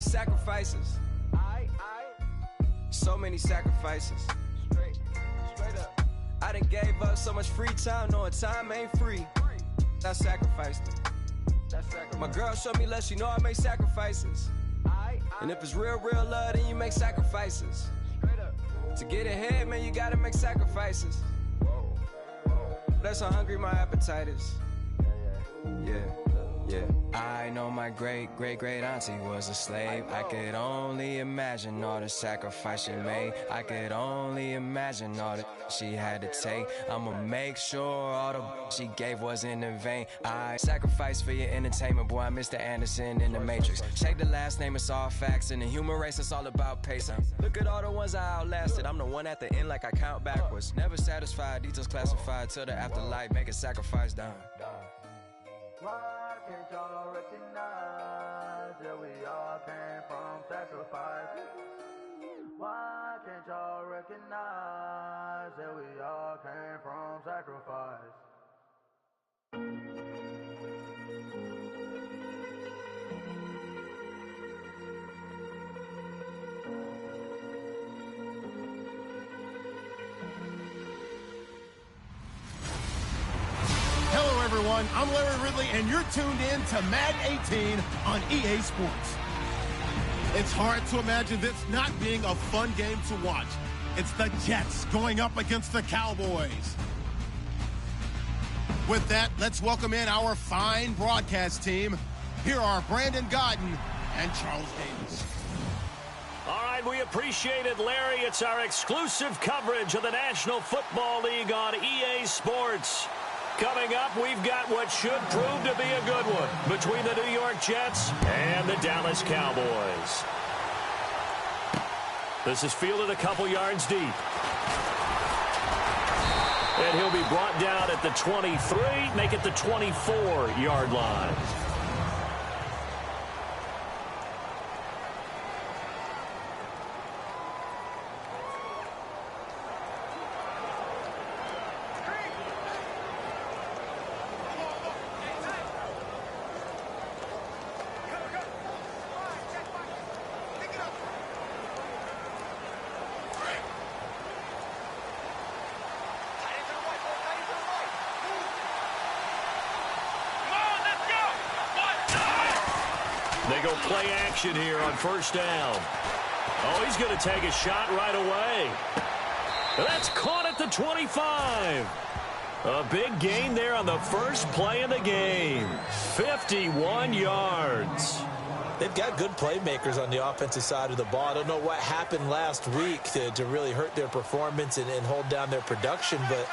sacrifices. So many sacrifices. Straight up. I done gave up so much free time, knowing time ain't free. I sacrificed it. My girl showed me love, she know I make sacrifices. And if it's real love, then you make sacrifices. To get ahead, man, you gotta make sacrifices. That's how hungry my appetite is. Yeah. I know my great auntie was a slave. I could only imagine all the sacrifice she made. I could only imagine all that she had to take. I'ma make sure all the she gave wasn't in vain. I sacrificed for your entertainment, boy. I'm Mr. Anderson in the Matrix. Check the last name, it's all facts. In the human race, it's all about pacing. Look at all the ones I outlasted. I'm the one at the end, like I count backwards. Never satisfied, details classified till the afterlife. Make a sacrifice down. Why can't y'all recognize that we all came from sacrifice? Why can't y'all recognize that we all came from sacrifice? Hello, everyone. I'm Larry Ridley, and you're tuned in to Madden 18 on EA Sports. It's hard to imagine this not being a fun game to watch. It's the Jets going up against the Cowboys. With that, let's welcome in our fine broadcast team. Here are Brandon Godden and Charles Davis. All right, we appreciate it, Larry. It's our exclusive coverage of the National Football League on EA Sports. Coming up, we've got what should prove to be a good one between the New York Jets and the Dallas Cowboys. This is fielded a couple yards deep. And he'll be brought down at the 23, make it the 24-yard line. They go play action here on first down. Oh, he's going to take a shot right away. That's caught at the 25. A big gain there on the first play of the game. 51 yards. They've got good playmakers on the offensive side of the ball. I don't know what happened last week to really hurt their performance and hold down their production, but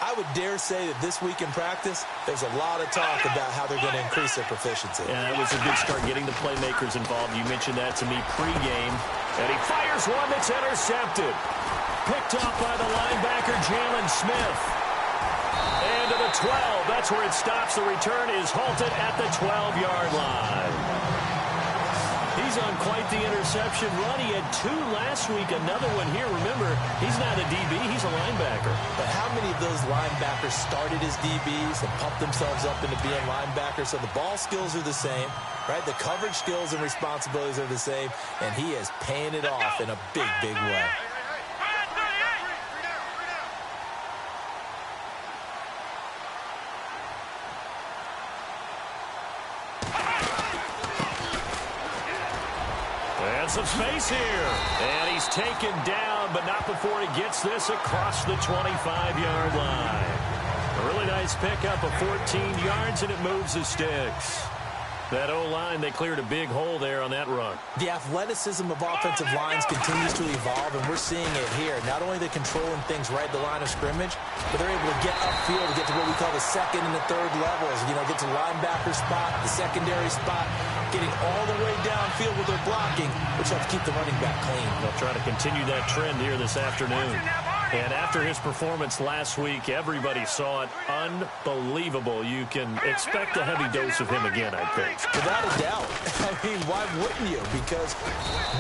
I would dare say that this week in practice, there's a lot of talk about how they're going to increase their proficiency. Yeah, that was a good start getting the playmakers involved. You mentioned that to me pregame. And he fires one that's intercepted. Picked up by the linebacker, Jalen Smith. And to the 12. That's where it stops. The return is halted at the 12-yard line. He's on quite the interception run. He had 2 last week, another one here. Remember, he's not a DB, he's a linebacker. But how many of those linebackers started as DBs and pumped themselves up into being linebackers? So the ball skills are the same, right? The coverage skills and responsibilities are the same, and he is paying it off in a big, big way. Some space here. And he's taken down, but not before he gets this across the 25-yard line. A really nice pickup of 14 yards, and it moves the sticks. That O-line, they cleared a big hole there on that run. The athleticism of offensive lines continues to evolve, and we're seeing it here. Not only are they controlling things right at the line of scrimmage, but they're able to get upfield to get to what we call the second and the third levels. You know, get to the linebacker spot, the secondary spot, getting all the way downfield with their blocking, which helps keep the running back clean. They'll try to continue that trend here this afternoon. And after his performance last week, everybody saw it. Unbelievable. You can expect a heavy dose of him again, I think. Without a doubt. I mean, why wouldn't you? Because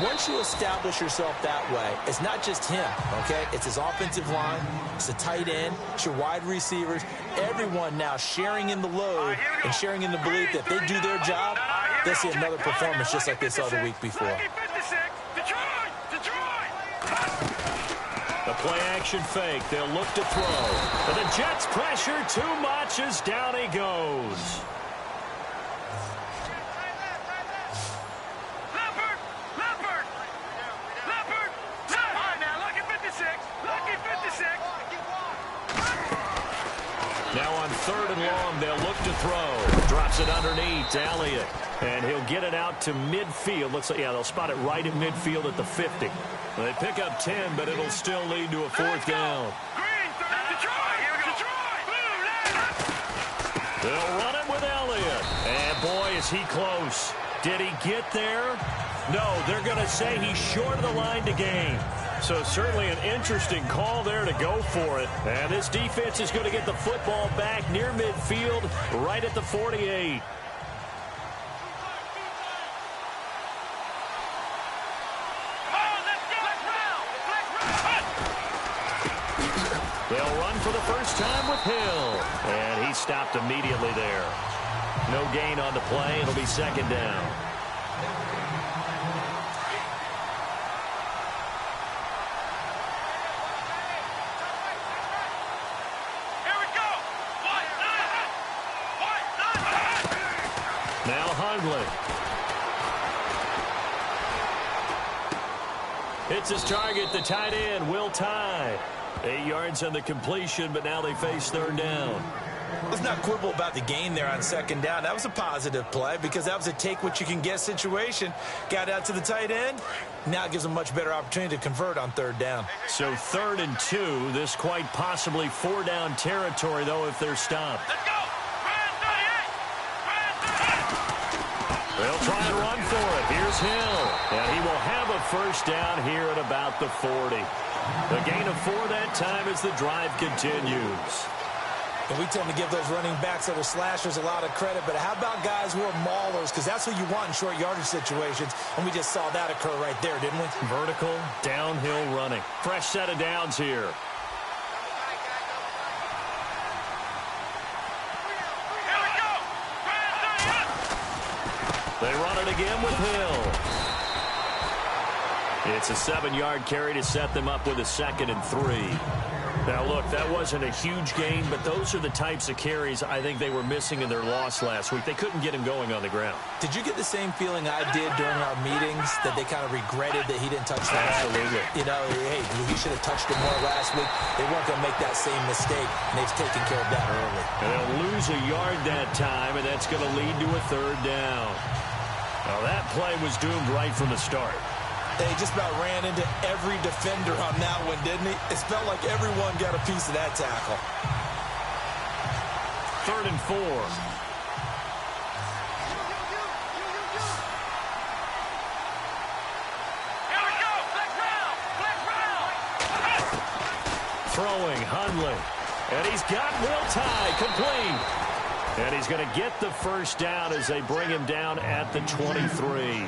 once you establish yourself that way, it's not just him, okay? It's his offensive line, it's the tight end, it's your wide receivers, everyone now sharing in the load and sharing in the belief that they do their job, they'll see another performance just like they saw the week before. The play-action fake. They'll look to throw. But the Jets pressure too much as down he goes. Now on 3rd and long, they'll look to throw. Drops it underneath to Elliott. And he'll get it out to midfield. Looks like, yeah, they'll spot it right at midfield at the 50. They pick up 10, but it'll still lead to a 4th down. They'll run it with Elliott. And boy, is he close. Did he get there? No, they're going to say he's short of the line to gain. So certainly an interesting call there to go for it. And this defense is going to get the football back near midfield, right at the 48. They'll run for the first time with Hill. And he stopped immediately there. No gain on the play. It'll be 2nd down. Now Hundley. Hits his target, the tight end, Will Tye. 8 yards on the completion, but now they face 3rd down. Let's not quibble about the gain there on 2nd down. That was a positive play because that was a take-what-you-can-get situation. Got out to the tight end. Now it gives them a much better opportunity to convert on 3rd down. So 3rd and 2. This quite possibly 4-down territory, though, if they're stopped. Let's go! They'll try and run for it. Here's Hill. And he will have a 1st down here at about the 40. A gain of 4 that time as the drive continues. And we tend to give those running backs that are slashers a lot of credit, but how about guys who are maulers? Because that's what you want in short yardage situations, and we just saw that occur right there, didn't we? Vertical, downhill running. Fresh set of downs here. They run it again with Hill. It's a 7-yard carry to set them up with a 2nd and 3. Now, look, that wasn't a huge gain, but those are the types of carries I think they were missing in their loss last week. They couldn't get him going on the ground. Did you get the same feeling I did during our meetings, that they kind of regretted that he didn't touch the ball? Absolutely. You know, hey, he should have touched it more last week. They weren't going to make that same mistake, and they've taken care of that early. And they'll lose a yard that time, and that's going to lead to a 3rd down. Now, that play was doomed right from the start. They just about ran into every defender on that one, didn't he? It felt like everyone got a piece of that tackle. 3rd and 4. Here we go! Black round! Throwing, Hundley. And he's got Will Tye complete. And he's going to get the 1st down as they bring him down at the 23.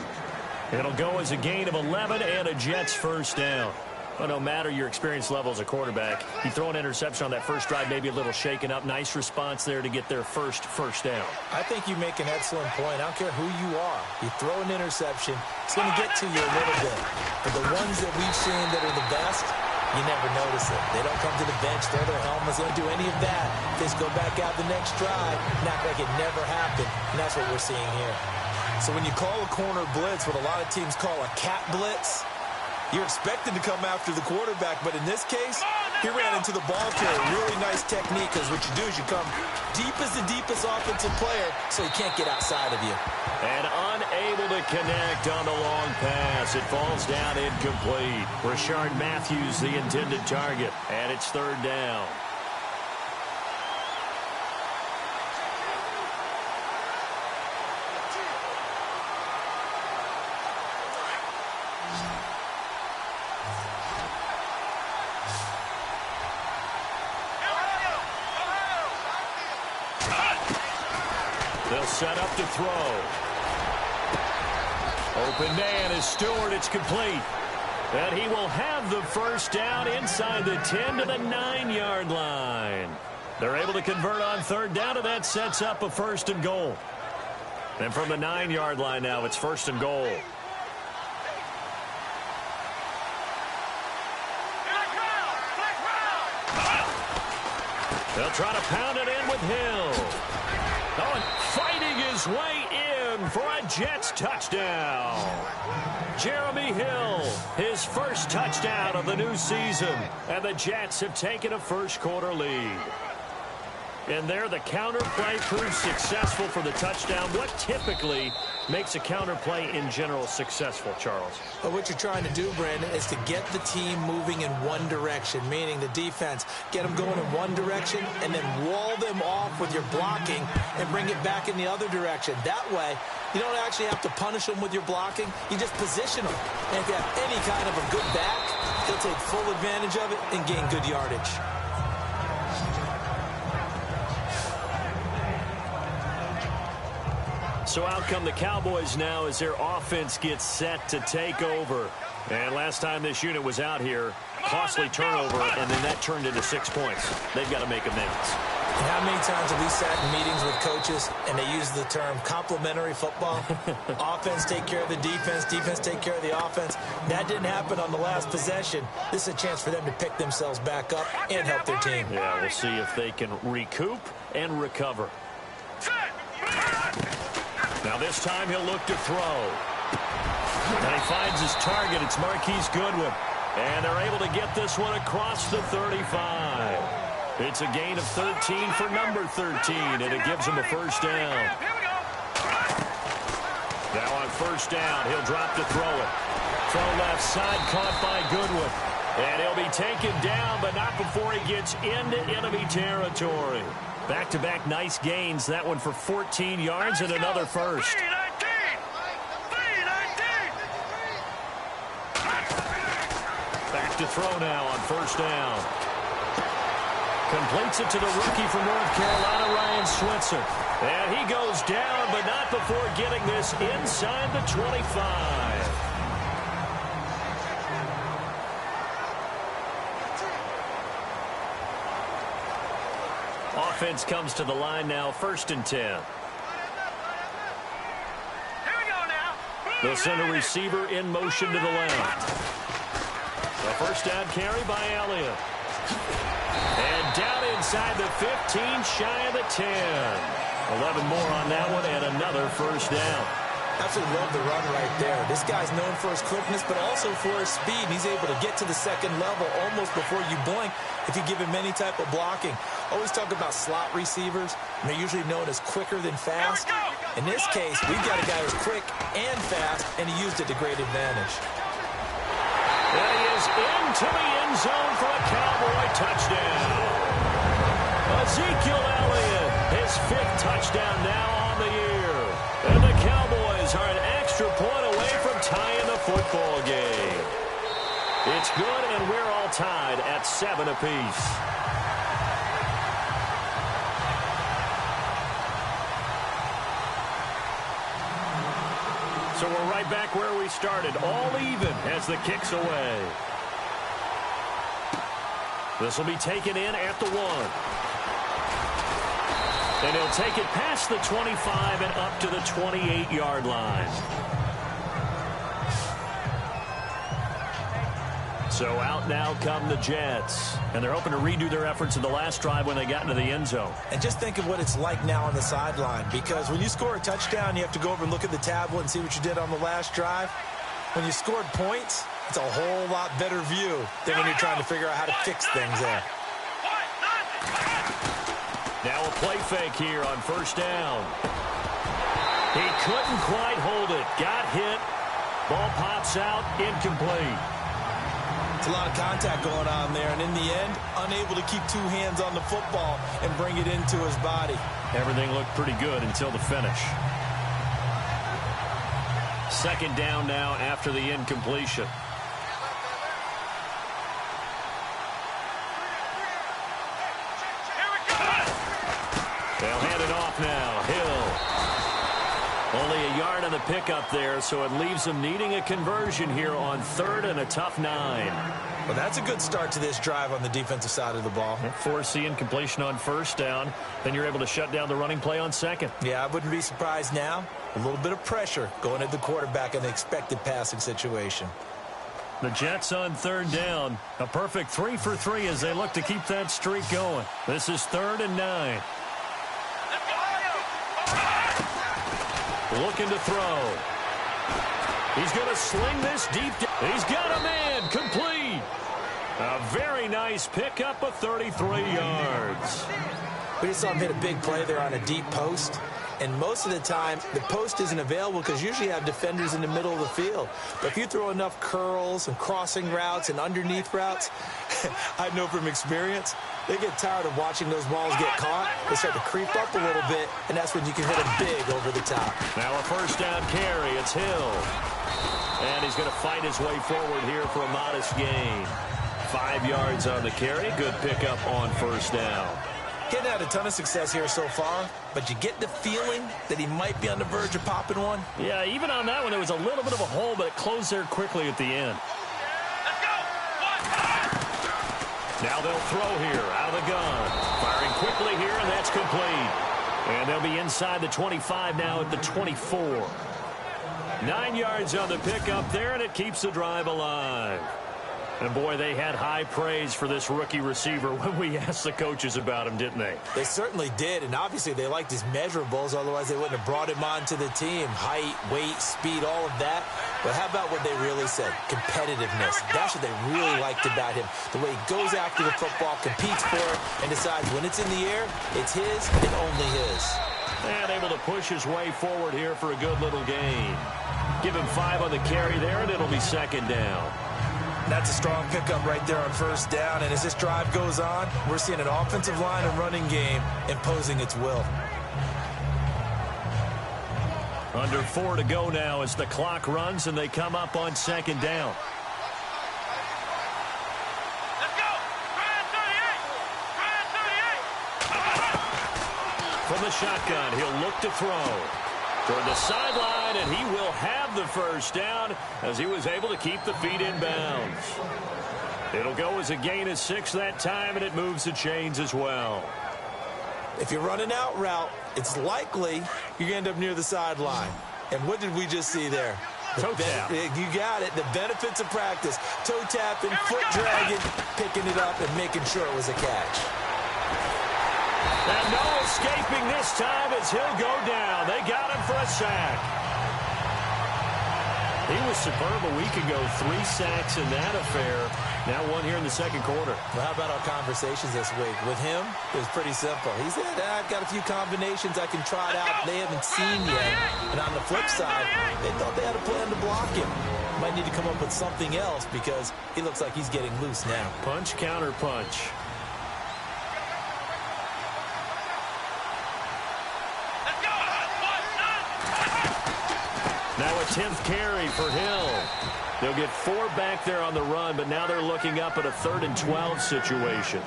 It'll go as a gain of 11 and a Jets 1st down. But no matter your experience level as a quarterback, you throw an interception on that first drive, maybe a little shaken up. Nice response there to get their first down. I think you make an excellent point. I don't care who you are. You throw an interception, it's going to get to you a little bit. But the ones that we've seen that are the best, you never notice it. They don't come to the bench, throw their helmets, they don't do any of that. They just go back out the next drive and act like it never happened. And that's what we're seeing here. So when you call a corner blitz, what a lot of teams call a cat blitz, you're expected to come after the quarterback. But in this case, he ran into the ball carrier. Really nice technique, because what you do is you come deep as the deepest offensive player so he can't get outside of you. And unable to connect on the long pass. It falls down incomplete. Rashard Matthews, the intended target. And it's 3rd down. They'll set up to throw. Open man is Stewart. It's complete. And he will have the 1st down inside the 10 to the 9-yard line. They're able to convert on 3rd down, and that sets up a 1st and goal. And from the 9-yard line now, it's 1st and goal. They'll try to pound it in with Hill. Oh, and fighting his way in for a Jets touchdown. Jeremy Hill, his first touchdown of the new season. And the Jets have taken a first-quarter lead. And there, the counter play proves successful for the touchdown. What typically makes a counter play in general successful, Charles? But what you're trying to do, Brandon, is to get the team moving in one direction, meaning the defense, get them going in one direction and then wall them off with your blocking and bring it back in the other direction. That way, you don't actually have to punish them with your blocking. You just position them. And if you have any kind of a good back, he'll take full advantage of it and gain good yardage. So out come the Cowboys now as their offense gets set to take over. And last time this unit was out here, costly turnover, and then that turned into 6 points. They've got to make amends. And how many times have we sat in meetings with coaches and they use the term complementary football? Offense take care of the defense, defense take care of the offense. That didn't happen on the last possession. This is a chance for them to pick themselves back up and help their team. Yeah, we'll see if they can recoup and recover. Now this time he'll look to throw. And he finds his target. It's Marquise Goodwin. And they're able to get this one across the 35. It's a gain of 13 for number 13, and it gives him a first down. Now on first down, he'll drop to throw it. Throw left side, caught by Goodwin. And he'll be taken down, but not before he gets into enemy territory. Back-to-back nice gains. That one for 14 yards and another first. Back to throw now on first down. Completes it to the rookie from North Carolina, Ryan Switzer. And he goes down, but not before getting this inside the 25. Offense comes to the line now, 1st and 10. Here we go now. They'll send a receiver in motion to the left. A first down carry by Elliott. And down inside the 15, shy of the 10. 11 more on that one and another first down. Absolutely love the run right there. This guy's known for his quickness, but also for his speed. And he's able to get to the second level almost before you blink if you give him any type of blocking. Always talk about slot receivers, and they're usually known as quicker than fast. In this case, we've got a guy who's quick and fast, and he used it to great advantage. And he is into the end zone for a Cowboy touchdown. Ezekiel Elliott, his 5th touchdown now on the year. And the Cowboys are an extra point away from tying the football game. It's good, and we're all tied at 7 apiece. So we're right back where we started, all even as the kick's away. This will be taken in at the 1. And he'll take it past the 25 and up to the 28-yard line. So out now come the Jets. And they're hoping to redo their efforts in the last drive when they got into the end zone. And just think of what it's like now on the sideline, because when you score a touchdown, you have to go over and look at the tablet and see what you did on the last drive. When you scored points, it's a whole lot better view than when you're trying to figure out how to fix things there. Now a play fake here on first down. He couldn't quite hold it. Got hit. Ball pops out. Incomplete. It's a lot of contact going on there, and in the end, unable to keep 2 hands on the football and bring it into his body. Everything looked pretty good until the finish. 2nd down now after the incompletion. They'll hand it off now. Hill. Only a yard on the pickup there, so it leaves them needing a conversion here on 3rd and a tough 9. Well, that's a good start to this drive on the defensive side of the ball. Forcing completion on 1st down. Then you're able to shut down the running play on 2nd. Yeah, I wouldn't be surprised now. A little bit of pressure going at the quarterback in the expected passing situation. The Jets on 3rd down. A perfect 3 for 3 as they look to keep that streak going. This is 3rd and 9. Looking to throw. He's going to sling this deep. He's got a man complete. A very nice pickup of 33 yards. We just saw him hit a big play there on a deep post. And most of the time, the post isn't available because usually you have defenders in the middle of the field. But if you throw enough curls and crossing routes and underneath routes, I know from experience, they get tired of watching those balls get caught. They start to creep up a little bit, and that's when you can hit them big over the top. Now a 1st down carry. It's Hill. And he's going to fight his way forward here for a modest gain. 5 yards on the carry. Good pickup on 1st down. Getting had a ton of success here so far, but you get the feeling that he might be on the verge of popping one. Yeah, even on that one, there was a little bit of a hole, but it closed there quickly at the end. Now they'll throw here out of the gun. Firing quickly here, and that's complete. And they'll be inside the 25 now at the 24. 9 yards on the pickup there, and it keeps the drive alive. And, boy, they had high praise for this rookie receiver when we asked the coaches about him, didn't they? They certainly did, and obviously they liked his measurables. Otherwise, they wouldn't have brought him onto the team. Height, weight, speed, all of that. But how about what they really said? Competitiveness. That's what they really liked about him. The way he goes after the football, competes for it, and decides when it's in the air, it's his and only his. And able to push his way forward here for a good little gain. Give him 5 on the carry there, and it'll be 2nd down. That's a strong pickup right there on 1st down. And as this drive goes on, we're seeing an offensive line and running game imposing its will. Under 4 to go now as the clock runs and they come up on 2nd down. Let's go! From the shotgun, he'll look to throw. Toward the sideline, and he will have the 1st down as he was able to keep the feet in bounds. It'll go as a gain of 6 that time, and it moves the chains as well. If you're running out route, it's likely you're going to end up near the sideline. And what did we just see there? Toe tap. You got it. The benefits of practice. Toe tapping, foot dragging, picking it up, and making sure it was a catch. And no escaping this time as he'll go down. They got him for a sack. He was superb a week ago. 3 sacks in that affair. Now 1 here in the 2nd quarter. Well, how about our conversations this week? With him, it was pretty simple. He said, I've got a few combinations I can try out they haven't seen yet. And on the flip side, they thought they had a plan to block him. Might need to come up with something else because he looks like he's getting loose now. Punch, counter punch. Now a 10th carry for Hill. They'll get 4 back there on the run, but now they're looking up at a 3rd and 12 situation.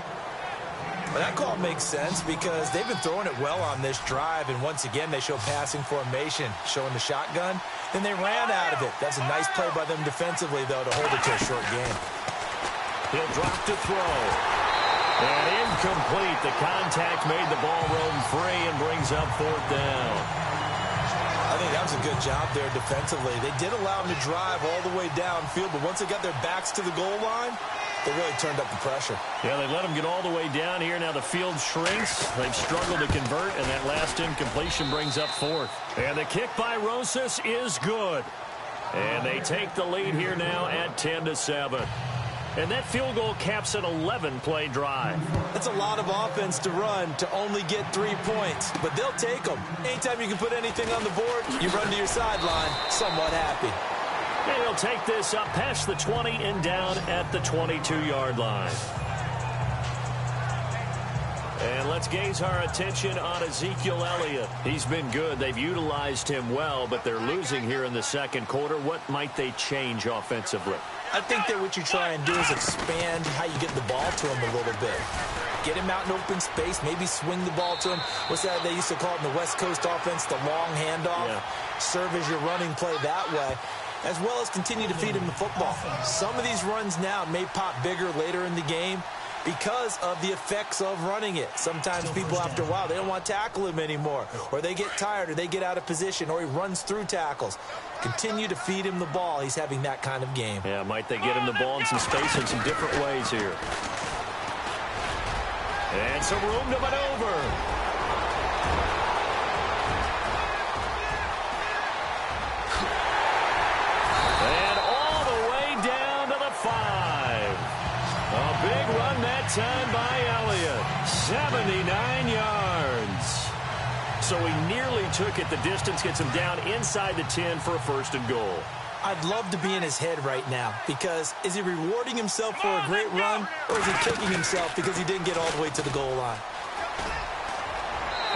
Well, that call makes sense because they've been throwing it well on this drive, and once again they show passing formation, showing the shotgun. Then they ran out of it. That's a nice play by them defensively, though, to hold it to a short game. He'll drop to throw. And incomplete. The contact made the ball roam free and brings up 4th down. I think that was a good job there defensively. They did allow them to drive all the way downfield, but once they got their backs to the goal line, they really turned up the pressure. Yeah, they let them get all the way down here. Now the field shrinks. They've struggled to convert, and that last incompletion brings up 4th. And the kick by Rosas is good. And they take the lead here now at 10-7. And that field goal caps an 11-play drive. That's a lot of offense to run to only get 3 points, but they'll take them. Anytime you can put anything on the board, you run to your sideline somewhat happy. And he'll take this up past the 20 and down at the 22-yard line. And let's gaze our attention on Ezekiel Elliott. He's been good. They've utilized him well, but they're losing here in the 2nd quarter. What might they change offensively? I think that what you try and do is expand how you get the ball to him a little bit. Get him out in open space, maybe swing the ball to him. What's that they used to call it in the West Coast offense, the long handoff? Yeah. serve as your running play that way, as well as continue to feed him the football. Some of these runs now may pop bigger later in the game because of the effects of running it. Sometimes people, after a while, they don't want to tackle him anymore, or they get tired, or they get out of position, or he runs through tackles. Continue to feed him the ball. He's having that kind of game. Yeah, might they get him the ball in some space in some different ways here. And some room to maneuver. And all the way down to the 5. A big run that time by Elliott. 79 yards. So he nearly took it the distance, gets him down inside the 10 for a 1st and goal. I'd love to be in his head right now, because is he rewarding himself for a great run, or is he kicking himself because he didn't get all the way to the goal line?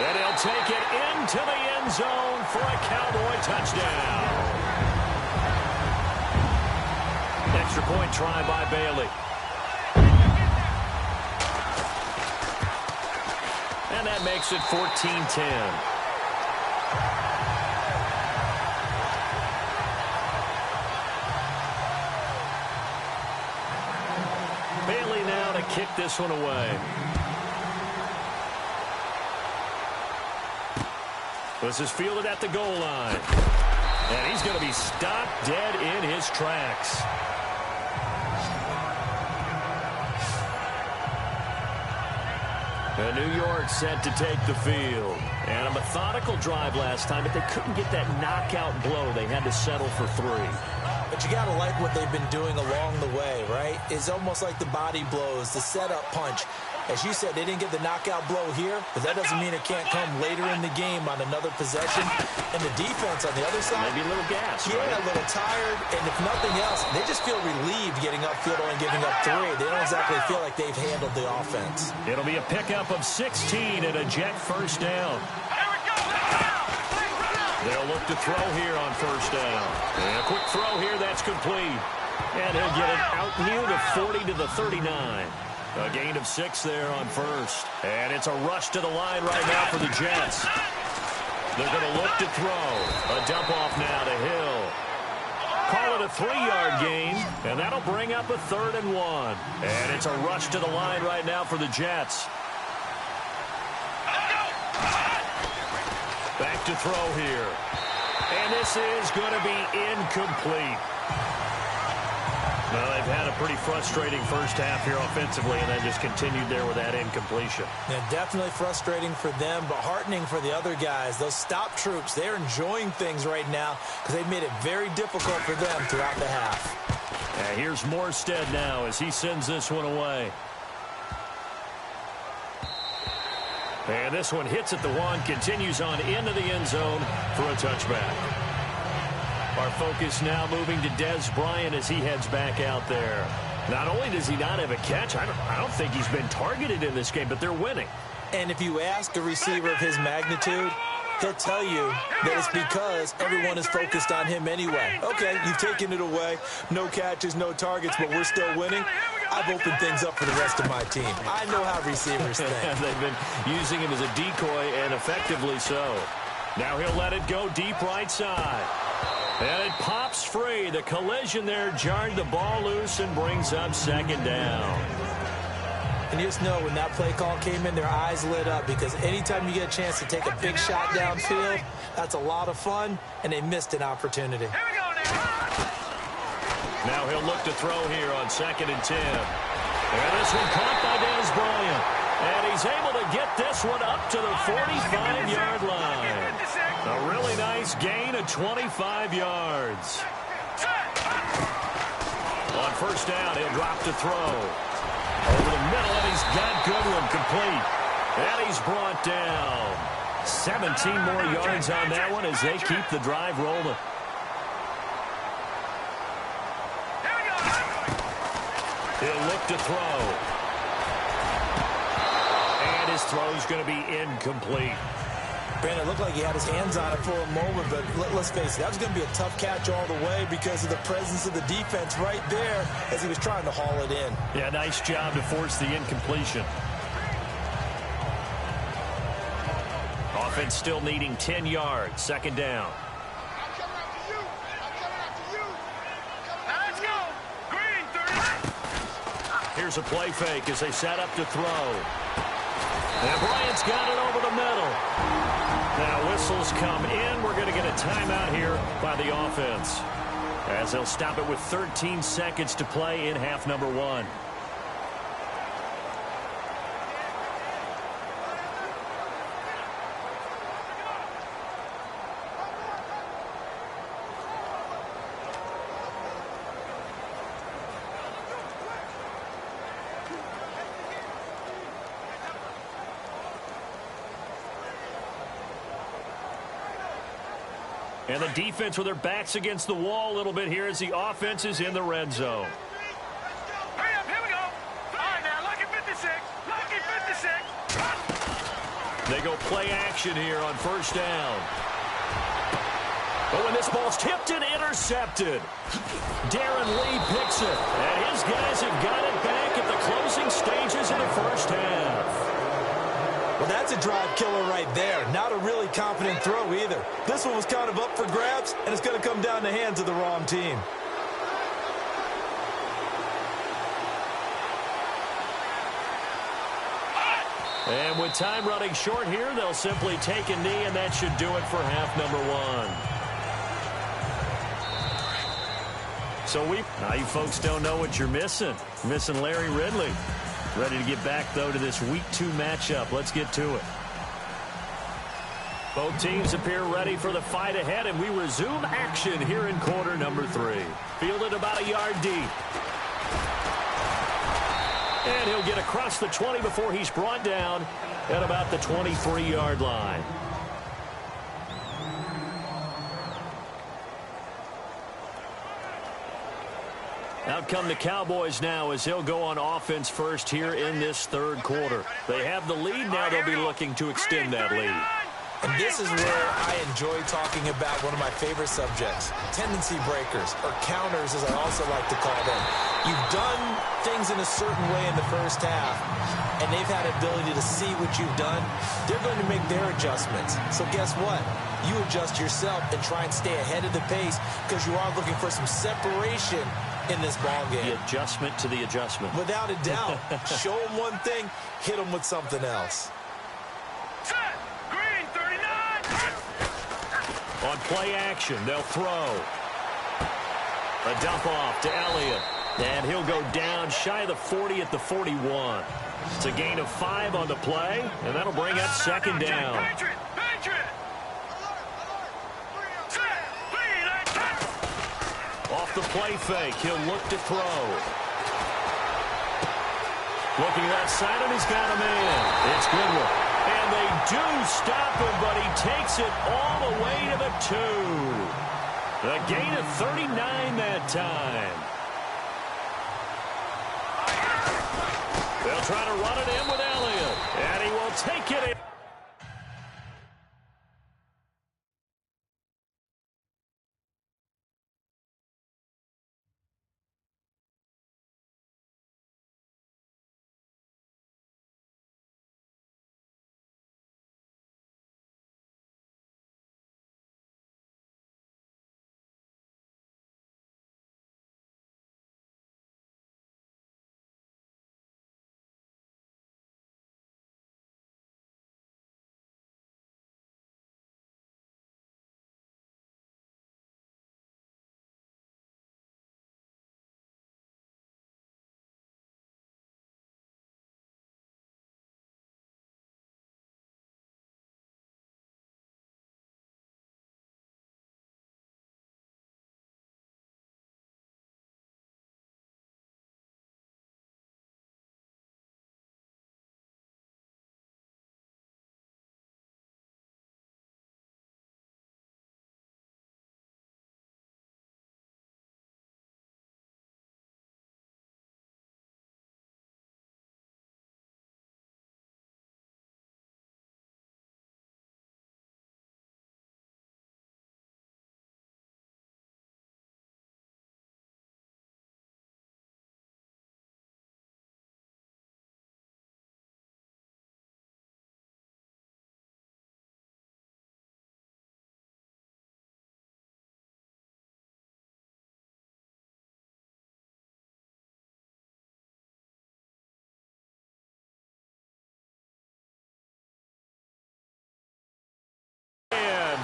And he'll take it into the end zone for a Cowboy touchdown. Extra point try by Bailey. And that makes it 14-10. Bailey now to kick this one away. This is fielded at the goal line. And he's going to be stopped dead in his tracks. And New York set to take the field. And a methodical drive last time, but they couldn't get that knockout blow. They had to settle for 3. But you got to like what they've been doing along the way, right? It's almost like the body blows, the setup punch. As you said, they didn't get the knockout blow here, but that doesn't mean it can't come later in the game on another possession. And the defense on the other side, maybe a little gas, yeah, right? A little tired. And if nothing else, they just feel relieved getting upfield only giving up 3. They don't exactly feel like they've handled the offense. It'll be a pickup of 16 and a Jet 1st down. They'll look to throw here on 1st down. And a quick throw here, that's complete. And he'll get it out near the 40 to the 39. A gain of 6 there on 1st. And it's a rush to the line right now for the Jets. They're going to look to throw. A dump off now to Hill. Call it a 3-yard gain, and that'll bring up a 3rd and 1. And it's a rush to the line right now for the Jets. Back to throw here. And this is going to be incomplete. Well, they've had a pretty frustrating first half here offensively, and then just continued there with that incompletion. Yeah, definitely frustrating for them, but heartening for the other guys. Those stop troops, they're enjoying things right now because they've made it very difficult for them throughout the half. And here's Morstead now as he sends this one away. And this one hits at the 1, continues on into the end zone for a touchback. Our focus now moving to Dez Bryant as he heads back out there. Not only does he not have a catch, I don't think he's been targeted in this game, but they're winning. And if you ask a receiver of his magnitude, he'll tell you that it's because everyone is focused on him anyway. Okay, you've taken it away. No catches, no targets, but we're still winning. I've opened things up for the rest of my team. I know how receivers think. They've been using him as a decoy, and effectively so. Now he'll let it go deep right side. And it pops free. The collision there jarred the ball loose and brings up 2nd down. And you just know when that play call came in, their eyes lit up, because anytime you get a chance to take a big shot downfield, that's a lot of fun, and they missed an opportunity. Now he'll look to throw here on 2nd and 10. And this one caught by Dez Bryant. And he's able to get this one up to the 45-yard line. A really nice gain of 25 yards. On 1st down, he'll drop to throw. Over the middle, and he's got Goodwin complete. And he's brought down. 17 more yards on that one as they keep the drive rolling. He'll look to throw. And his throw's going to be incomplete. Brandon, it looked like he had his hands on it for a moment, but let's face it, that was going to be a tough catch all the way because of the presence of the defense right there as he was trying to haul it in. Yeah, nice job to force the incompletion. Offense still needing 10 yards, 2nd down. Here's a play fake as they set up to throw. And Bryant's got it over the middle. Now whistles come in. We're going to get a timeout here by the offense, as they'll stop it with 13 seconds to play in half number 1. And the defense with their backs against the wall a little bit here as the offense is in the red zone. Hurry up, here we go. All right, now, lucky 56. Lucky 56. They go play action here on first down. But when this ball's tipped and intercepted, Darren Lee picks it. And his guys have got it back at the closing stages of the first half. Well, that's a drive killer right there. Not a really confident throw either. This one was kind of up for grabs, and it's going to come down the hands of the wrong team. And with time running short here, they'll simply take a knee, and that should do it for half number 1. So now you folks don't know what you're missing. You're missing Larry Ridley. Ready to get back, though, to this Week 2 matchup. Let's get to it. Both teams appear ready for the fight ahead, and we resume action here in quarter number 3. Fielded about a yard deep. And he'll get across the 20 before he's brought down at about the 23-yard line. Out come the Cowboys now as they'll go on offense first here in this third quarter. They have the lead now. They'll be looking to extend that lead. And this is where I enjoy talking about one of my favorite subjects, tendency breakers, or counters as I also like to call them. You've done things in a certain way in the first half, and they've had ability to see what you've done. They're going to make their adjustments. So guess what? You adjust yourself and try and stay ahead of the pace because you are looking for some separation in this ball game. The adjustment to the adjustment. Without a doubt. Show them one thing, hit them with something else. Set. Green 39. On play action, they'll throw. A dump off to Elliott. And he'll go down shy of the 40 at the 41. It's a gain of 5 on the play, and that'll bring up second down. Patriot. Patriot. Set. Lead. Off the play fake, he'll look to throw. Looking that side, and he's got him in. It's Goodwin. And they do stop him, but he takes it all the way to the 2. A gain of 39 that time. They'll try to run it in with Elliott, and he will take it in.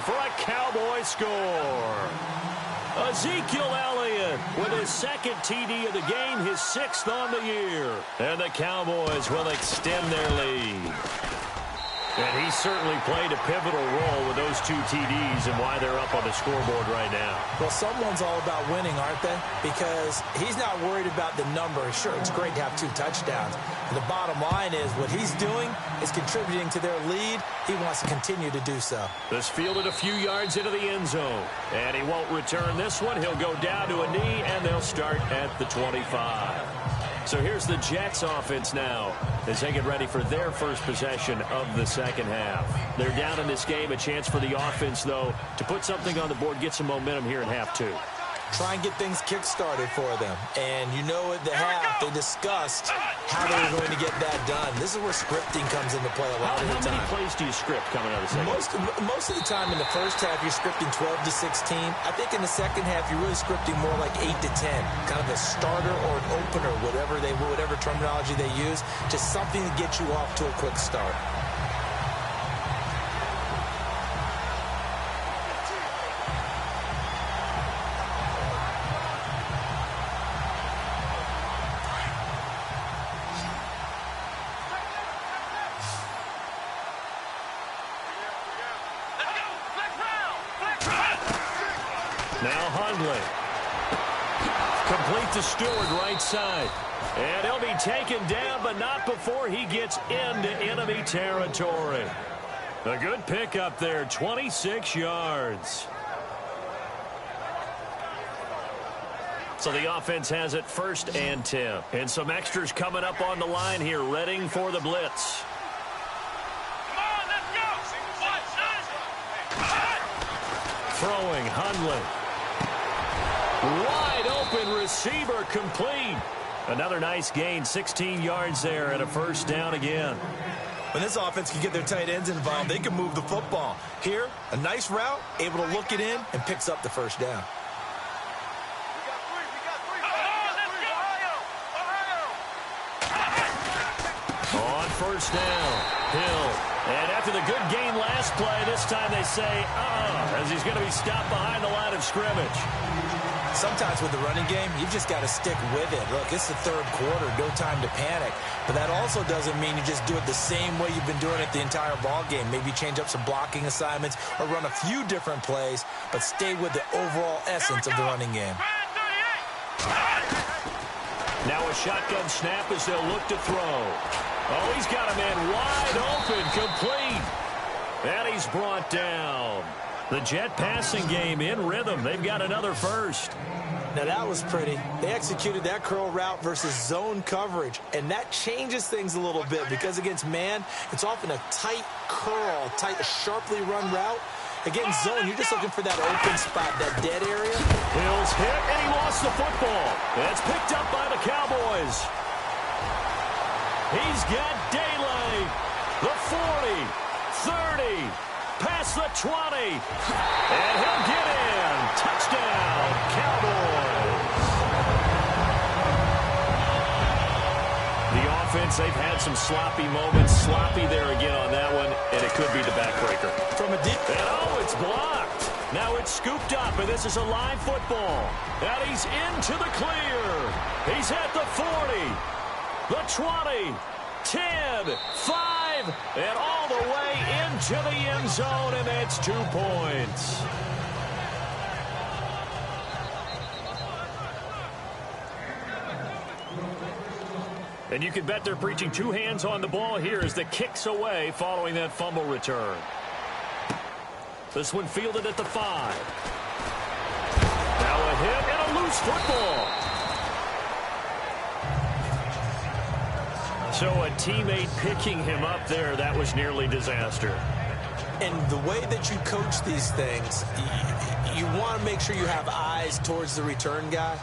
for a Cowboy score. Ezekiel Elliott with his second TD of the game, his 6th on the year. And the Cowboys will extend their lead. And he certainly played a pivotal role with those 2 TDs and why they're up on the scoreboard right now. Well, someone's all about winning, aren't they? Because he's not worried about the number. Sure, it's great to have 2 touchdowns. And the bottom line is what he's doing is contributing to their lead. He wants to continue to do so. This fielded a few yards into the end zone. And he won't return this one. He'll go down to a knee, and they'll start at the 25. So here's the Jets offense now as they get ready for their first possession of the second half. They're down in this game. A chance for the offense, though, to put something on the board, get some momentum here in half 2. Try and get things kick-started for them. And you know at the half, they discussed how they were going to get that done. This is where scripting comes into play a lot of the time. How many plays do you script coming out of the second? Most of the time in the first half, you're scripting 12 to 16. I think in the second half, you're really scripting more like 8 to 10. Kind of a starter or an opener, whatever terminology they use. Just something to get you off to a quick start. Complete to Stewart, right side. And he'll be taken down, but not before he gets into enemy territory. A good pickup there, 26 yards. So the offense has it 1st and 10. And some extras coming up on the line here, readying for the blitz. Come on, let's go. Throwing, Hundley. Wide open receiver, complete. Another nice gain, 16 yards there, and a 1st down again. When this offense can get their tight ends involved, they can move the football. Here, a nice route, able to look it in, and picks up the 1st down. On 1st down, Hill. And after the good gain last play, this time they say, as he's going to be stopped behind the line of scrimmage. Sometimes with the running game, you've just got to stick with it. Look, it's the 3rd quarter, no time to panic. But that also doesn't mean you just do it the same way you've been doing it the entire ball game. Maybe change up some blocking assignments or run a few different plays, but stay with the overall essence of the running game. Now a shotgun snap as they'll look to throw. Oh, he's got a man wide open, complete. And he's brought down. The Jet passing game in rhythm. They've got another 1st. Now that was pretty. They executed that curl route versus zone coverage, and that changes things a little bit because against man, it's often a tight curl, a sharply run route. Against zone, you're just looking for that open spot, that dead area. Hill's hit, and he lost the football. That's picked up by the Cowboys. He's got daylight. The 40, 30. Past the 20, and he'll get in. Touchdown, Cowboys. The offense, they've had some sloppy moments. Sloppy there again on that one, and it could be the backbreaker. From a deep... And it's blocked. Now it's scooped up, and this is a live football. And he's into the clear. He's at the 40, the 20, 10, 5, and all the way into the end zone, and that's 2 points. And you can bet they're preaching 2 hands on the ball here as the kick's away following that fumble return. This one fielded at the 5. Now a hit and a loose football. So a teammate picking him up there, that was nearly disaster. And the way that you coach these things, you want to make sure you have eyes towards the return guy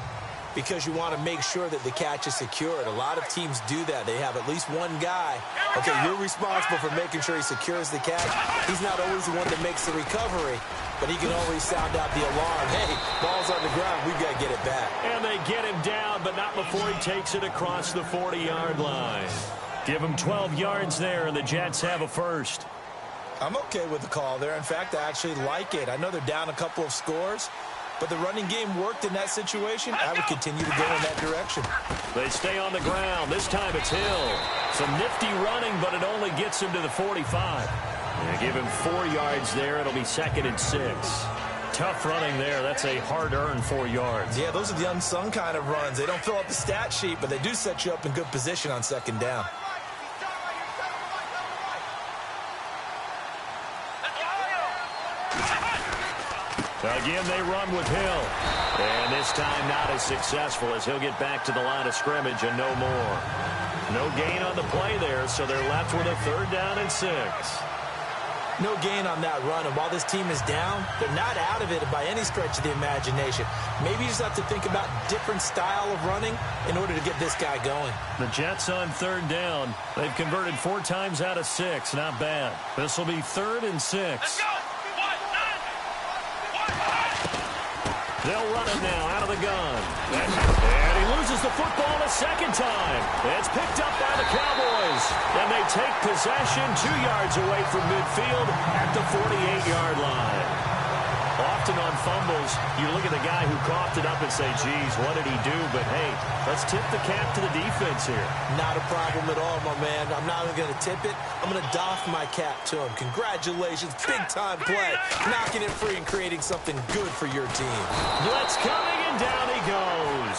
because you want to make sure that the catch is secured. A lot of teams do that. They have at least one guy. Okay, you're responsible for making sure he secures the catch. He's not always the one that makes the recovery, but he can always sound out the alarm. Hey, ball's on the ground. We've got to get it back. And they get him down, but not before he takes it across the 40-yard line. Give him 12 yards there, and the Jets have a 1st. I'm okay with the call there. In fact, I actually like it. I know they're down a couple of scores, but the running game worked in that situation. I would continue to go in that direction. They stay on the ground. This time it's Hill. Some nifty running, but it only gets him to the 45. They give him 4 yards there. It'll be 2nd and 6. Tough running there. That's a hard-earned 4 yards. Yeah, those are the unsung kind of runs. They don't fill up the stat sheet, but they do set you up in good position on 2nd down. Again, they run with Hill. And this time not as successful as he'll get back to the line of scrimmage and no more. No gain on the play there, so they're left with a 3rd down and 6. No gain on that run, and while this team is down, they're not out of it by any stretch of the imagination. Maybe you just have to think about different style of running in order to get this guy going. The Jets on 3rd down. They've converted 4 times out of 6. Not bad. This will be 3rd and 6. Let's go! They'll run it now out of the gun. And he loses the football a 2nd time. It's picked up by the Cowboys. And they take possession 2 yards away from midfield at the 48-yard line. Often on fumbles, you look at the guy who coughed it up and say, geez, what did he do? But, hey, let's tip the cap to the defense here. Not a problem at all, my man. I'm not even going to tip it. I'm going to doff my cap to him. Congratulations. Big-time play. Knocking it free and creating something good for your team. Blitz coming, and down he goes.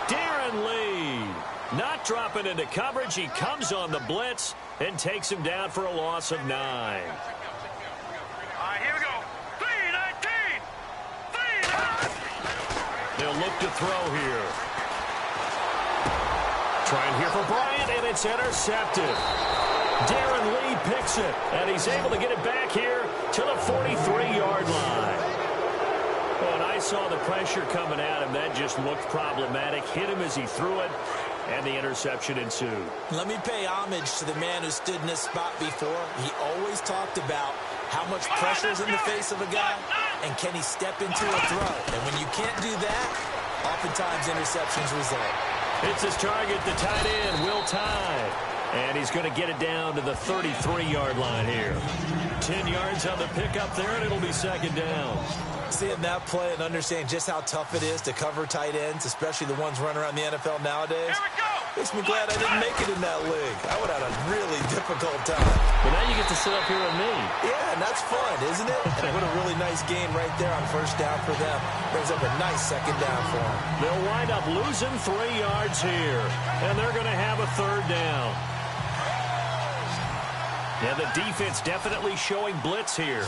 Darren Lee. Not dropping into coverage. He comes on the blitz and takes him down for a loss of 9. All right, here we go. They'll look to throw here. Trying here for Bryant, and it's intercepted. Darren Lee picks it, and he's able to get it back here to the 43-yard line. When I saw the pressure coming at him, that just looked problematic. Hit him as he threw it, and the interception ensued. Let me pay homage to the man who stood in this spot before. He always talked about how much pressure is in the face of a guy, and can he step into a throw? And when you can't do that, oftentimes interceptions result. It's his target, the tight end, Will Tye. And he's going to get it down to the 33-yard line here. 10 yards on the pickup there, and it'll be 2nd down. Seeing that play and understanding just how tough it is to cover tight ends, especially the ones running around the NFL nowadays, makes me glad I didn't make it in that league. I would have had a really difficult time. But now you get to sit up here with me. Yeah, and that's fun, isn't it? And what a really nice game right there on 1st down for them. Brings up a nice 2nd down for them. They'll wind up losing 3 yards here, and they're going to have a 3rd down. And the defense definitely showing blitz here.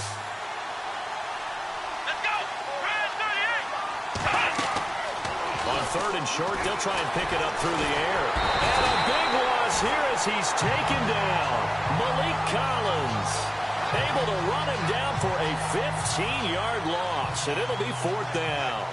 On 3rd and short, they'll try and pick it up through the air. And a big loss here as he's taken down. Malik Collins able to run him down for a 15-yard loss, and it'll be 4th down.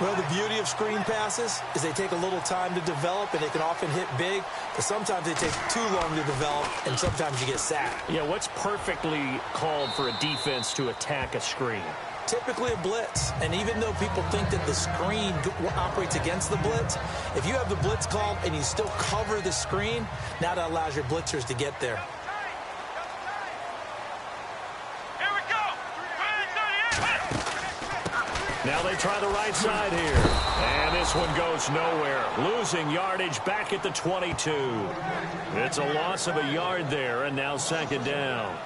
Well, the beauty of screen passes is they take a little time to develop, and they can often hit big, but sometimes they take too long to develop, and sometimes you get sacked. Yeah, what's perfectly called for a defense to attack a screen? Typically a blitz, and even though people think that the screen operates against the blitz, if you have the blitz called and you still cover the screen, now that allows your blitzers to get there. Here we go. Now they try the right side here, and this one goes nowhere. Losing yardage back at the 22. It's a loss of a yard there, and now 2nd down.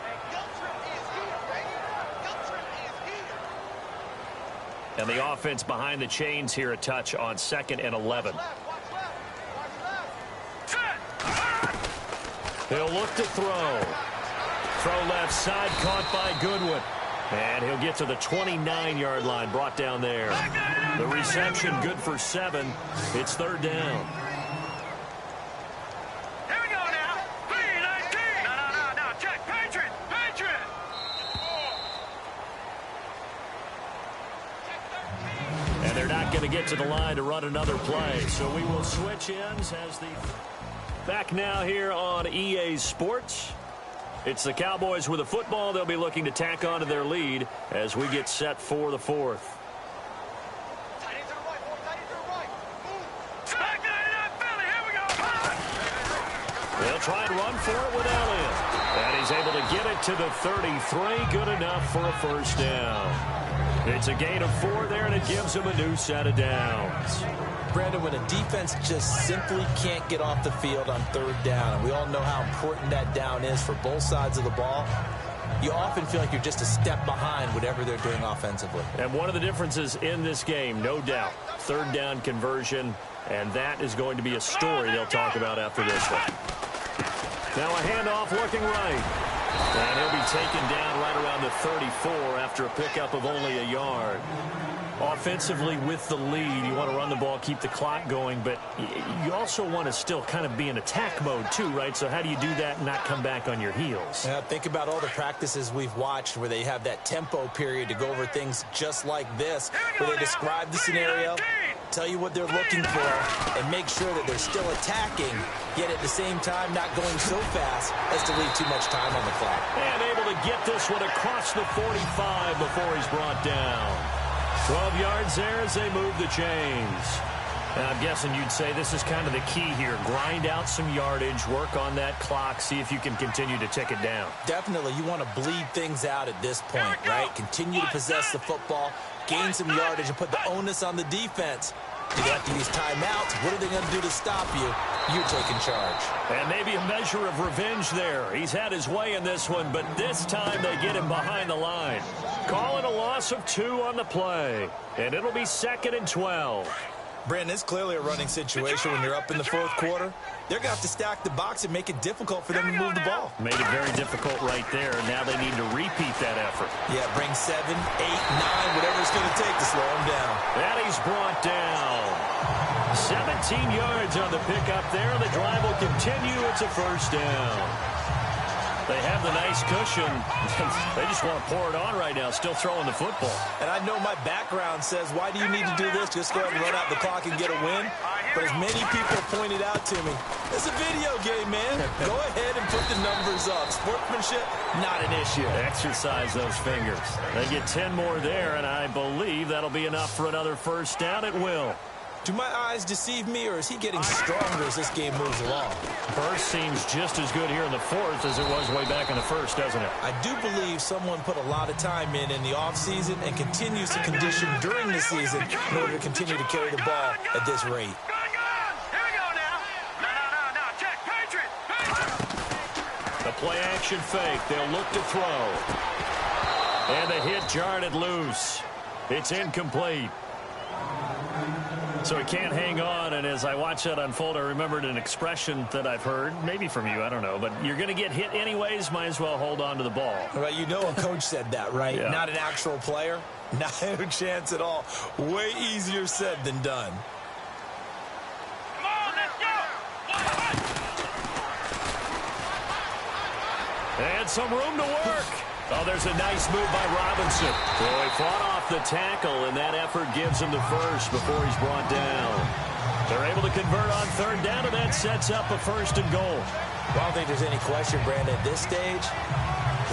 And the offense behind the chains here a touch on 2nd and 11. He'll look to throw. Throw left side, caught by Goodwin. And he'll get to the 29-yard line, brought down there. The reception good for 7. It's 3rd down. Here we go now. 3-19. No. Check. Patriot. And they're not going to get to the line to run another play. So we will switch ends as the... Back now here on EA Sports. It's the Cowboys with the football. They'll be looking to tack on to their lead as we get set for the 4th. They'll try and run for it without him. And he's able to get it to the 33. Good enough for a first down. It's a gain of 4 there, and it gives him a new set of downs. Brandon, when a defense just simply can't get off the field on third down, and we all know how important that down is for both sides of the ball, you often feel like you're just a step behind whatever they're doing offensively. And one of the differences in this game, no doubt, third down conversion, and that is going to be a story they'll talk about after this one. Now a handoff looking right. And he'll be taken down right around the 34 after a pickup of only a yard. Offensively with the lead, you want to run the ball, keep the clock going, but you also want to still kind of be in attack mode too, right? So how do you do that and not come back on your heels? Yeah, think about all the practices we've watched where they have that tempo period to go over things just like this, where they describe the scenario, tell you what they're looking for, and make sure that they're still attacking, yet at the same time not going so fast as to leave too much time on the clock. And able to get this one across the 45 before he's brought down. 12 yards there as they move the chains. And I'm guessing you'd say this is kind of the key here. Grind out some yardage, work on that clock, see if you can continue to tick it down. Definitely, you want to bleed things out at this point, right? Continue to possess the football, gain some yardage, and put the onus on the defense. Do they have to use timeouts? What are they going to do to stop you? You're taking charge. And maybe a measure of revenge there. He's had his way in this one, but this time they get him behind the line. Calling a loss of 2 on the play. And it'll be 2nd and 12. Brandon, it's clearly a running situation when you're up in the fourth quarter. They're going to have to stack the box and make it difficult for them to move the ball. Made it very difficult right there. Now they need to repeat that effort. Yeah, bring 7, 8, 9, whatever it's going to take to slow him down. And he's brought down. 17 yards on the pickup there. The drive will continue. It's a first down. They have the nice cushion. They just want to pour it on right now, still throwing the football. And I know my background says, why do you need to do this? Just go ahead and run out the clock and get a win. But as many people pointed out to me, it's a video game, man. Go ahead and put the numbers up. Sportsmanship, not an issue. Exercise those fingers. They get 10 more there, and I believe that'll be enough for another first down. It will. Do my eyes deceive me, or is he getting stronger as this game moves along? Burst seems just as good here in the fourth as it was way back in the first, doesn't it? I do believe someone put a lot of time in the offseason and continues to condition during the season in order to continue to carry the ball at this rate. Here we go now. No, check, Patriot. The play action fake. They'll look to throw. And the hit jarred loose. It's incomplete. So he can't hang on, and as I watch that unfold, I remembered an expression that I've heard, maybe from you, I don't know, but you're going to get hit anyways, might as well hold on to the ball. Well, you know a coach said that, right? Yeah. Not an actual player. Not a chance at all. Way easier said than done. Come on, let's go. And some room to work. Oh, there's a nice move by Robinson. So he fought off the tackle, and that effort gives him the first before he's brought down. They're able to convert on third down, and that sets up a 1st and goal. Well, I don't think there's any question, Brandon, at this stage,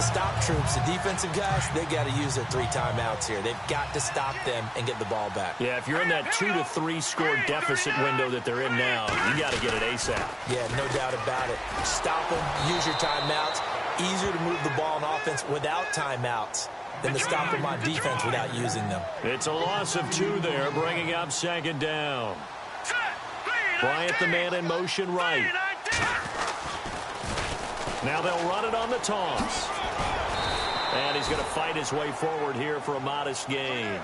the stop troops, the defensive guys, they got to use their 3 timeouts here. They've got to stop them and get the ball back. Yeah, if you're in that 2 to 3 score deficit window that they're in now, you got to get it ASAP. Yeah, no doubt about it. Stop them, use your timeouts. Easier to move the ball on offense without timeouts than to stop them on defense without using them. It's a loss of 2 there, bringing up 2nd down. Bryant, the man in motion right. Now they'll run it on the toss. And he's going to fight his way forward here for a modest gain.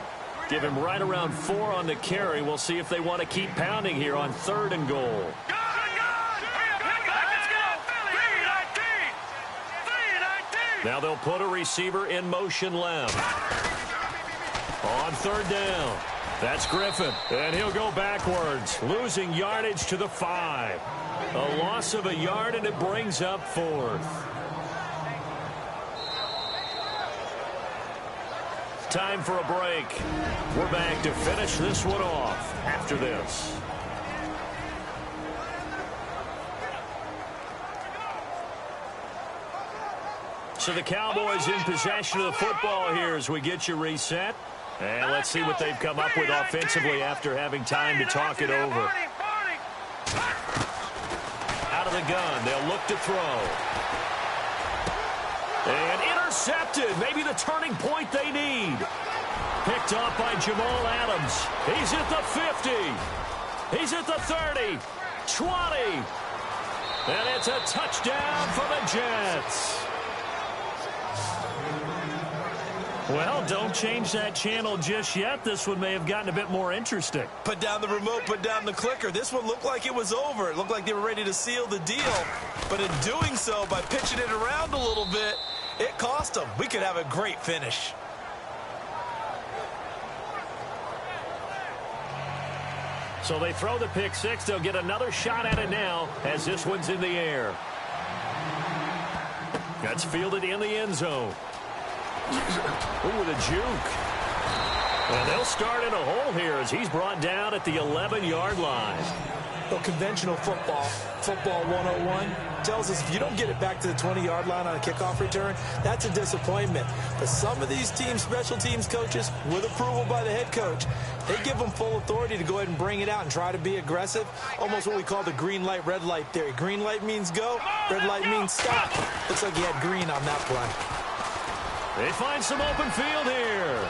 Give him right around 4 on the carry. We'll see if they want to keep pounding here on 3rd and goal. Now they'll put a receiver in motion left. On 3rd down. That's Griffin. And he'll go backwards, losing yardage to the 5. A loss of a yard, and it brings up 4th. Time for a break. We're back to finish this one off after this. So the Cowboys in possession of the football here as we get you reset. And let's see what they've come up with offensively after having time to talk it over. Out of of the gun. They'll look to throw. And intercepted. Maybe the turning point they need. Picked up by Jamal Adams. He's at the 50. He's at the 30. 20. And it's a touchdown for the Jets. Well, don't change that channel just yet. This one may have gotten a bit more interesting. Put down the remote, put down the clicker. This one looked like it was over. It looked like they were ready to seal the deal. But in doing so, by pitching it around a little bit, it cost them. We could have a great finish. So they throw the pick six. They'll get another shot at it now as this one's in the air. That's fielded in the end zone. Ooh, with a juke. And they'll start in a hole here as he's brought down at the 11-yard line. Well, conventional football 101, tells us if you don't get it back to the 20-yard line on a kickoff return, that's a disappointment. But some of these teams, special teams coaches, with approval by the head coach, they give them full authority to go ahead and bring it out and try to be aggressive. Almost what we call the green light, red light theory. Green light means go, red light means stop. Looks like he had green on that play. They find some open field here.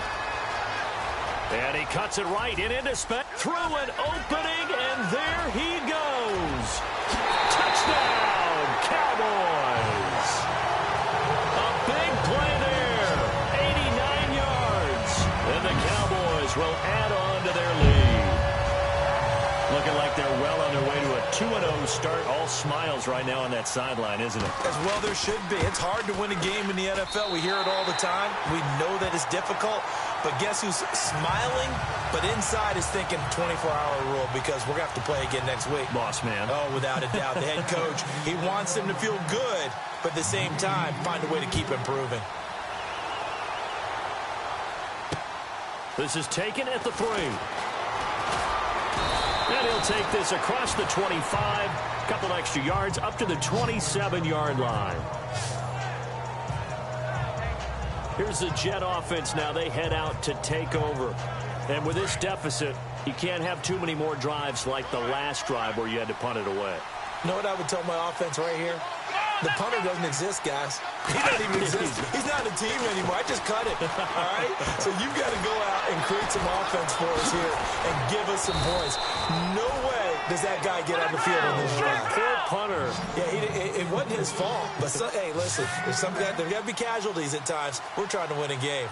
And he cuts it right and into space. Through an opening, and there he goes. Touchdown, Cowboys. A big play there. 89 yards. And the Cowboys will add on to their lead. Looking like they're well on their way to a 2-0 start. All smiles right now on that sideline, isn't it? As well there should be. It's hard to win a game in the NFL. We hear it all the time. We know that it's difficult. But guess who's smiling, but inside is thinking 24-hour rule because we're going to have to play again next week. Boss man. Oh, without a doubt. The head coach, he wants them to feel good, but at the same time, find a way to keep improving. This is taken at the 3. And he'll take this across the 25, a couple extra yards up to the 27-yard line. Here's the Jet offense now. They head out to take over. And with this deficit, you can't have too many more drives like the last drive where you had to punt it away. You know what I would tell my offense right here? The punter doesn't exist, guys. He doesn't even exist. He's not a team anymore. I just cut it. All right? So you've got to go out and create some offense for us here and give us some points. No way does that guy get on the field in this drive. Poor punter. Yeah, it wasn't his fault. But, hey, listen, there's got to be casualties at times. We're trying to win a game.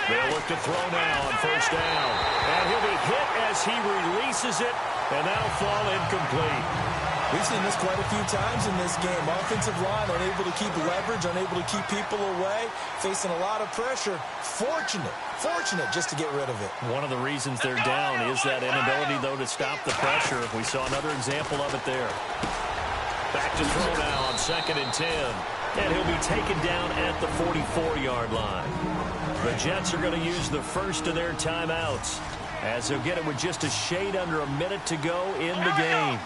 They'll look to throw now on first down. And he'll be hit as he releases it, and that'll fall incomplete. We've seen this quite a few times in this game. Offensive line unable to keep leverage, unable to keep people away, facing a lot of pressure. Fortunate just to get rid of it. One of the reasons they're down is that inability, though, to stop the pressure. We saw another example of it there. Back to throw now on 2nd and 10. And he'll be taken down at the 44-yard line. The Jets are going to use the first of their timeouts as they'll get it with just a shade under a minute to go in the game.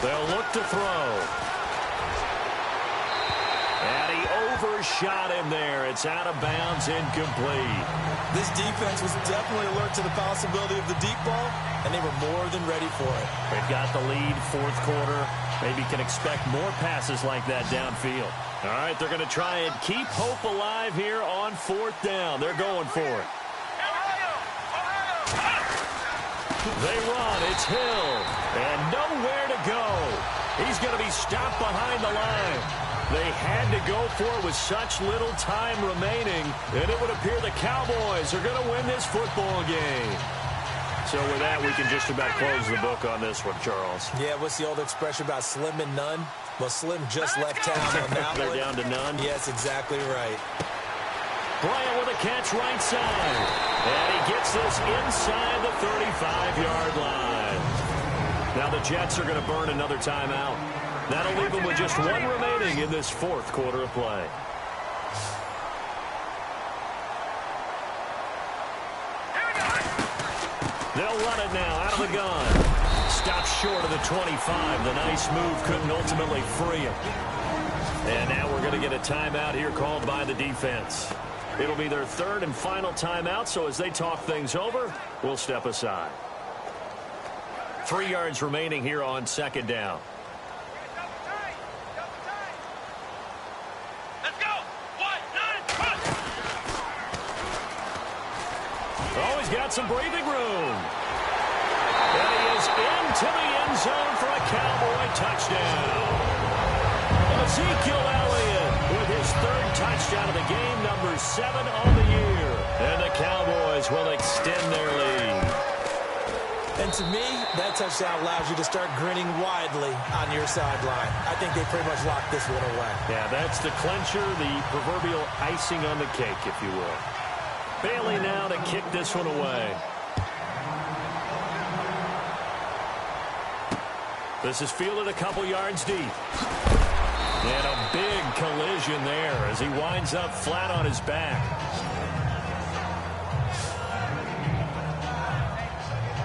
They'll look to throw. And he overshot him there. It's out of bounds, incomplete. This defense was definitely alert to the possibility of the deep ball, and they were more than ready for it. They've got the lead, 4th quarter. Maybe can expect more passes like that downfield. All right, they're going to try and keep hope alive here on 4th down. They're going for it. They run. It's Hill. And nowhere to go. He's going to be stopped behind the line. They had to go for it with such little time remaining, and it would appear the Cowboys are going to win this football game. So with that, we can just about close the book on this one, Charles. Yeah, what's the old expression about slim and none? Well, Slim just left town on that They're one. down to none. Yes, exactly right. Bryant with a catch right side. And he gets this inside the 35-yard line. Now the Jets are going to burn another timeout. That'll leave them with just one remaining in this 4th quarter of play. They'll run it now out of the gun. Stops short of the 25. The nice move couldn't ultimately free him. And now we're going to get a timeout here called by the defense. It'll be their third and final timeout, so as they talk things over, we'll step aside. 3 yards remaining here on second down. Let's go. 1, 9, 1. Oh, he's got some breathing room. And he is into the end zone for a Cowboy touchdown. Ezekiel Elliott with his third touchdown of the game, number 7 on the year. And the Cowboys will extend their lead. And to me, that touchdown allows you to start grinning widely on your sideline. I think they pretty much locked this one away. Yeah, that's the clincher, the proverbial icing on the cake, if you will. Bailey now to kick this one away. This is fielded a couple yards deep. And a big collision there as he winds up flat on his back.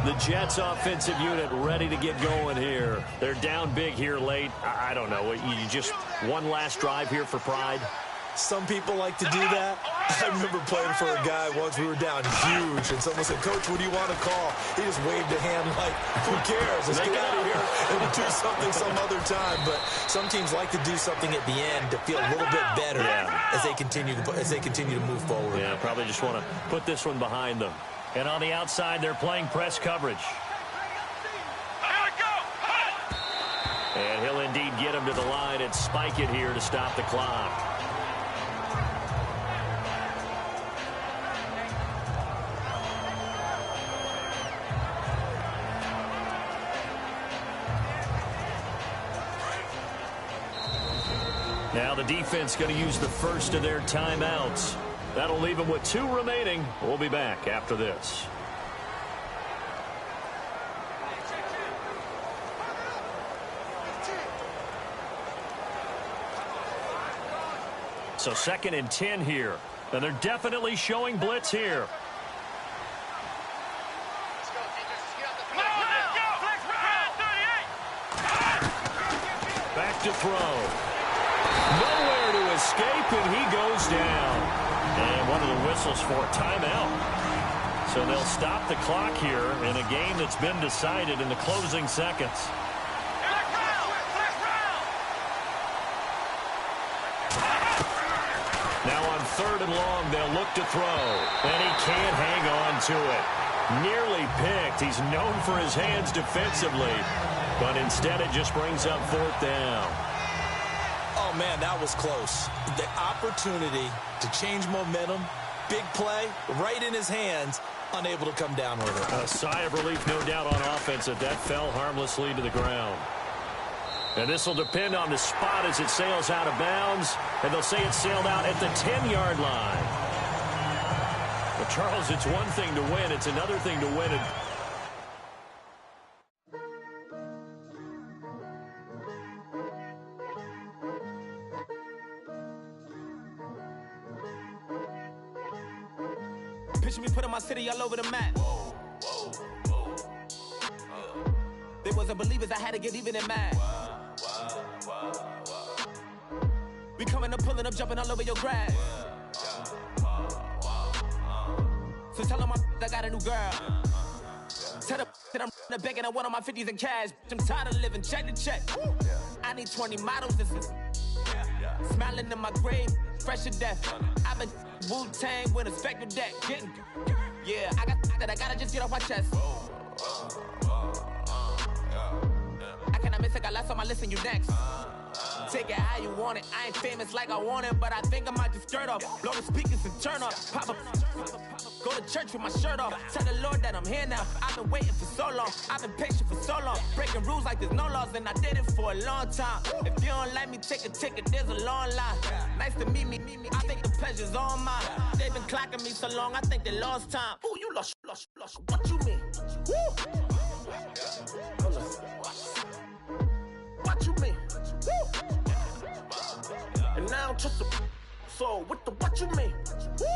The Jets offensive unit ready to get going here. They're down big here late. I don't know. You just one last drive here for pride? Some people like to do that. I remember playing for a guy once. We were down huge, and someone said, "Coach, what do you want to call?" He just waved a hand like, "Who cares? Let's get out of here and we'll do something some other time." But some teams like to do something at the end to feel a little bit better as they continue to move forward. Yeah, probably just want to put this one behind them. And on the outside, they're playing press coverage. And he'll indeed get him to the line and spike it here to stop the clock. Now the defense going to use the first of their timeouts. That'll leave them with 2 remaining. We'll be back after this. So 2nd and 10 here. And they're definitely showing blitz here. Back to throw. Nowhere to escape, and he goes down. And one of the whistles for a timeout. So they'll stop the clock here in a game that's been decided in the closing seconds. Now on 3rd and long, they'll look to throw. And he can't hang on to it. Nearly picked. He's known for his hands defensively. But instead, it just brings up 4th down. Oh, man, that was close. The opportunity to change momentum, big play, right in his hands, unable to come down with it. A sigh of relief, no doubt, on offense that fell harmlessly to the ground. And this will depend on the spot as it sails out of bounds. And they'll say it sailed out at the 10-yard line. Well, Charles, it's one thing to win. It's another thing to win it. Picture me putting my city all over the map. They wasn't believers, I had to get even in mad. We coming up, pulling up, jumping all over your grass. So tell them I got a new girl. Tell them that I'm begging, I want on my 50s in cash. I'm tired of living check to check. I need 20 models, this is smiling in my grave, fresh to death. I've been Wu-Tang with a spectral deck. Yeah, I got that, I gotta just get off my chest. I cannot miss, I got last on my list and you next. Take it how you want it. I ain't famous like I want it, but I think I might just skirt off. Blow the speakers and turn off. Pop up. Go to church with my shirt off. Tell the Lord that I'm here now. I've been waiting for so long. I've been patient for so long. Breaking rules like there's no laws, and I did it for a long time. If you don't like me, take a ticket. There's a long line. Nice to meet me. I think the pleasure's all mine. They've been clocking me so long, I think they lost time. Ooh, you lost. What you mean? Woo! Hold on. What you mean? Woo! And now I'm just a so what you mean? Woo!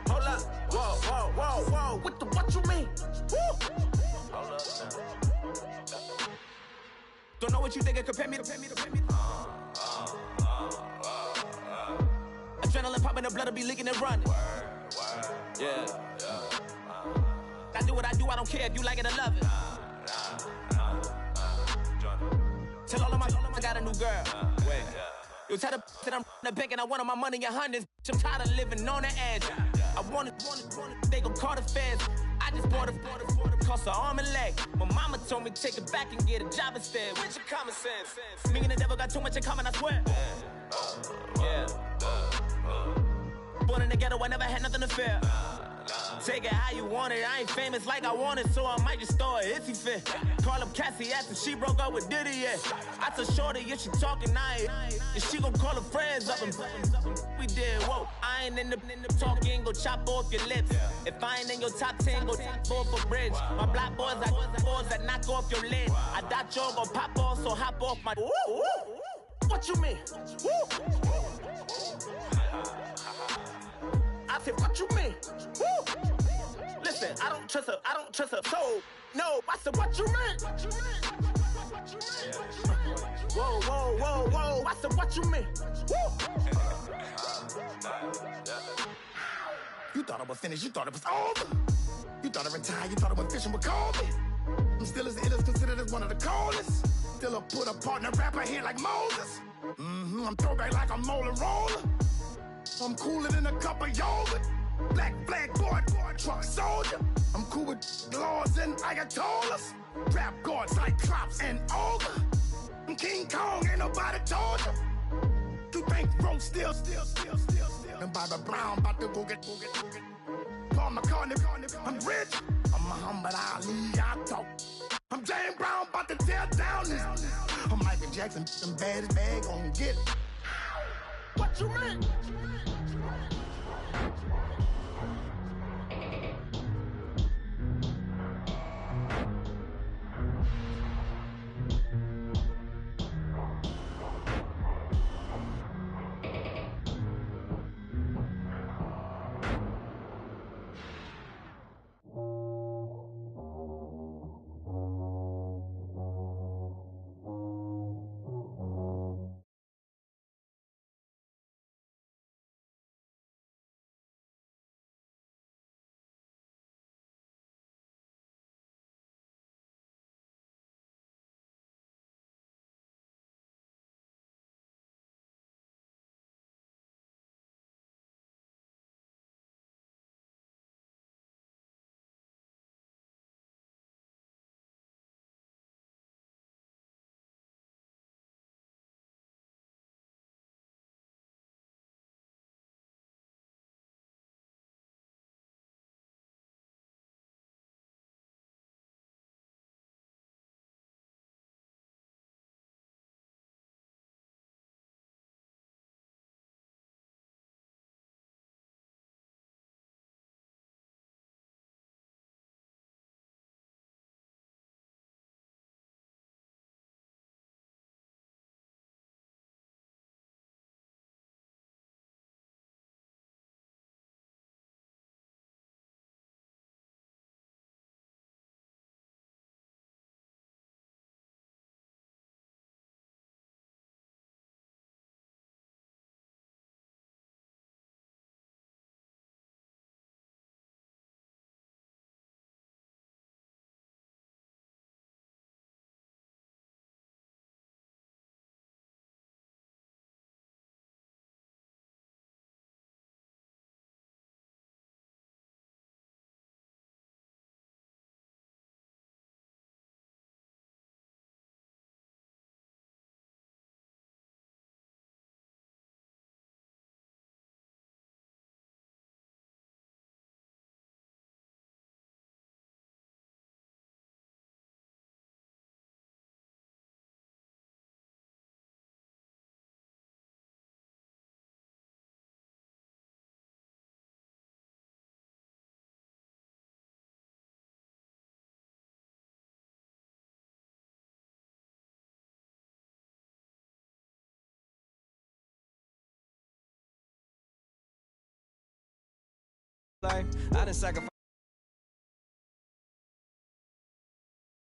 Hold up, whoa, what you mean? Woo! Hold up now. Don't know what you think, compare me to. Adrenaline popping, the blood will be leaking and running. Yeah. I do what I do, I don't care if you like it or love it. Tell all of my I got a new girl. Wait. You tell the that I'm the bank and I want all my money in hundreds. I'm tired of living on the edge. I want it, they gon' call the feds. I just bought a cost an arm and leg. My mama told me take it back and get a job instead. Where's your common sense? Me and the devil got too much in common, I swear. Yeah. Born in the ghetto, I never had nothing to fear. Take it how you want it. I ain't famous like I want it, so I might just throw it if he fit. Call up Cassie after she broke up with Diddy, yeah. I told Shorty if she talking, and she gon' call her friends up and we did, whoa. I ain't in the talking, go chop off your lips. If I ain't in your top 10, go top 4 for bridge. My black boys, I got boys that knock off your lid. I thought y'all gon' pop off, so hop off my. What you mean? I said, what you mean? Woo! Listen, I don't trust her soul. No, I said, what you mean? Whoa, I said, what you mean? Woo! You thought I was finished, you thought it was over. You thought I retired, you thought I went fishing with Kobe. I'm still as ill as considered as one of the coldest. Still a put a partner rapper here like Moses. I'm throwback like a molar roller. I'm cooler than a cup of yogurt. Black flag board, truck soldier. I'm cool with laws and Ayatollahs. Rap gods like Klops and Ogre. I'm King Kong, ain't nobody told you. You think road still. And Bobby Brown about to go get. Paul McCartney, I'm rich. I'm Muhammad Ali, I talk. I'm James Brown, about to tear down this. I'm Michael Jackson, them baddest bag gon' get it. What you mean? Life, I done sacrificed.